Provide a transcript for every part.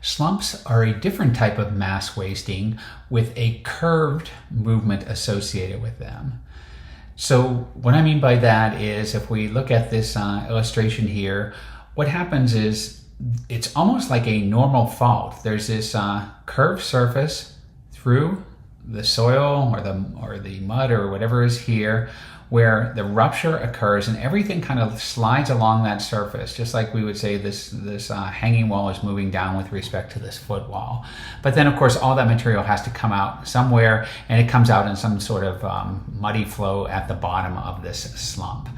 Slumps are a different type of mass wasting with a curved movement associated with them. So what I mean by that is, if we look at this illustration here, what happens is it's almost like a normal fault. There's this curved surface through the soil or the mud or whatever is here, where the rupture occurs and everything kind of slides along that surface, just like we would say this hanging wall is moving down with respect to this foot wall. But then of course all that material has to come out somewhere, and it comes out in some sort of muddy flow at the bottom of this slump.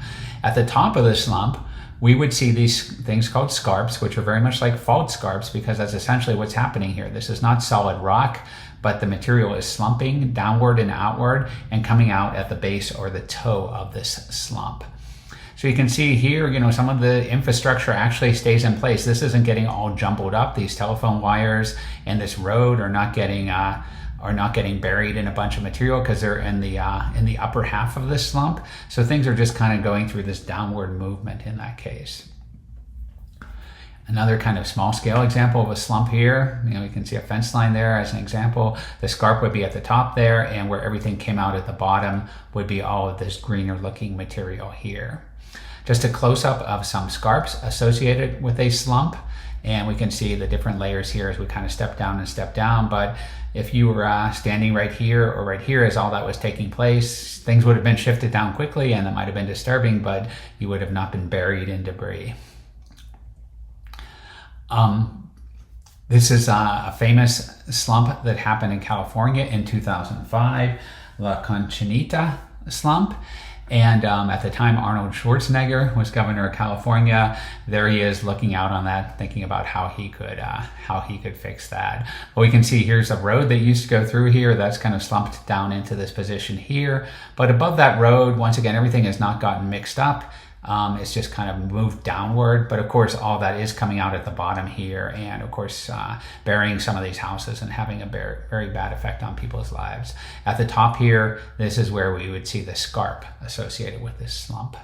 At the top of the slump, we would see these things called scarps, which are very much like fault scarps, because that's essentially what's happening here. This is not solid rock, but the material is slumping downward and outward and coming out at the base or the toe of this slump. So you can see here, some of the infrastructure actually stays in place. This isn't getting all jumbled up. These telephone wires and this road are not getting buried in a bunch of material because they're in the upper half of this slump. So things are just kind of going through this downward movement in that case. Another kind of small scale example of a slump here, you can see a fence line there as an example. The scarp would be at the top there, and where everything came out at the bottom would be all of this greener looking material here. Just a close-up of some scarps associated with a slump, and we can see the different layers here as we kind of step down and step down. But if you were standing right here or right here as all that was taking place, things would have been shifted down quickly, and that might have been disturbing, but you would have not been buried in debris. This is a famous slump that happened in California in 2005, La Conchinita slump. And at the time, Arnold Schwarzenegger was governor of California. There he is looking out on that, thinking about how he could fix that. Well, we can see here's a road that used to go through here. That's kind of slumped down into this position here. But above that road, once again, everything has not gotten mixed up. It's just kind of moved downward, but of course all that is coming out at the bottom here, and of course burying some of these houses and having a very bad effect on people's lives. At the top here, this is where we would see the scarp associated with this slump.